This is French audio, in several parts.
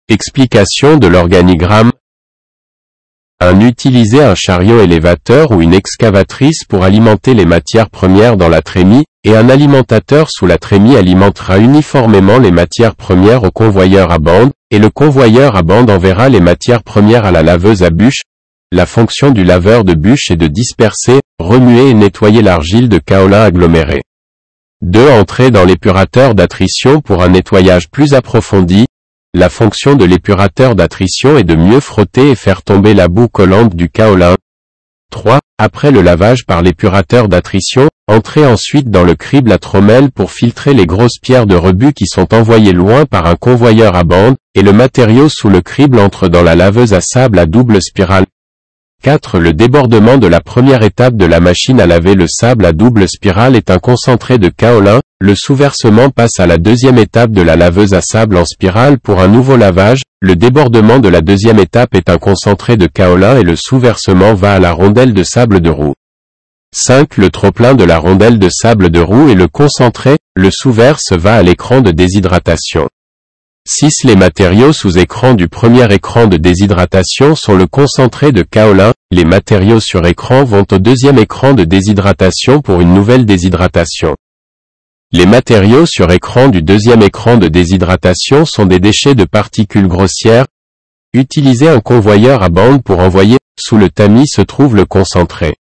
Explication de l'organigramme. 1. Utiliser un chariot élévateur ou une excavatrice pour alimenter les matières premières dans la trémie, et un alimentateur sous la trémie alimentera uniformément les matières premières au convoyeur à bande, et le convoyeur à bande enverra les matières premières à la laveuse à bûche. La fonction du laveur de bûche est de disperser, remuer et nettoyer l'argile de kaolin aggloméré. 2. Entrer dans l'épurateur d'attrition pour un nettoyage plus approfondi. La fonction de l'épurateur d'attrition est de mieux frotter et faire tomber la boue collante du kaolin. 3. Après le lavage par l'épurateur d'attrition, entrez ensuite dans le crible à trommelle pour filtrer les grosses pierres de rebut qui sont envoyées loin par un convoyeur à bande, et le matériau sous le crible entre dans la laveuse à sable à double spirale. 4. Le débordement de la première étape de la machine à laver le sable à double spirale est un concentré de kaolin. Le sous-versement passe à la deuxième étape de la laveuse à sable en spirale pour un nouveau lavage. Le débordement de la deuxième étape est un concentré de kaolin et le sous-versement va à la rondelle de sable de roue. 5. Le trop-plein de la rondelle de sable de roue et le concentré. Le sous-verse va à l'écran de déshydratation. 6. Les matériaux sous écran du premier écran de déshydratation sont le concentré de kaolin. Les matériaux sur écran vont au deuxième écran de déshydratation pour une nouvelle déshydratation. Les matériaux sur écran du deuxième écran de déshydratation sont des déchets de particules grossières. Utilisez un convoyeur à bande pour envoyer. Sous le tamis se trouve le concentré.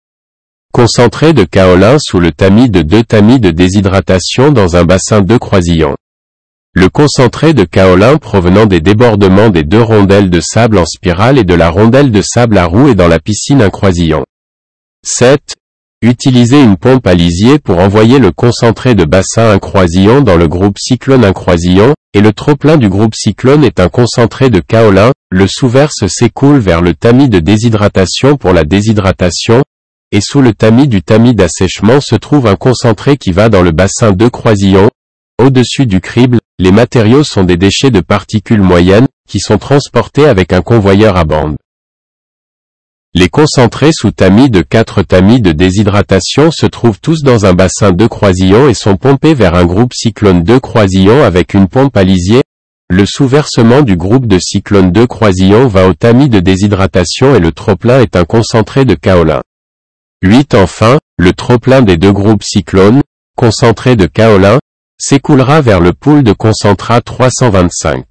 Concentré de kaolin sous le tamis de 2 tamis de déshydratation dans un bassin 2 croisillons. Le concentré de kaolin provenant des débordements des 2 rondelles de sable en spirale et de la rondelle de sable à roue est dans la piscine un croisillon. 7. Utilisez une pompe à lisier pour envoyer le concentré de bassin un croisillon dans le groupe cyclone un croisillon, et le trop-plein du groupe cyclone est un concentré de kaolin. Le sous-verse s'écoule vers le tamis de déshydratation pour la déshydratation, et sous le tamis du tamis d'assèchement se trouve un concentré qui va dans le bassin 2 croisillons. Au-dessus du crible, les matériaux sont des déchets de particules moyennes, qui sont transportés avec un convoyeur à bande. Les concentrés sous tamis de 4 tamis de déshydratation se trouvent tous dans un bassin 2 croisillons et sont pompés vers un groupe cyclone 2 croisillons avec une pompe à lisier. Le sous-versement du groupe de cyclone 2 croisillons va au tamis de déshydratation et le trop-plein est un concentré de kaolin. 8. Enfin, le trop-plein des 2 groupes cyclones, concentré de kaolin, s'écoulera vers le pool de concentrat 325.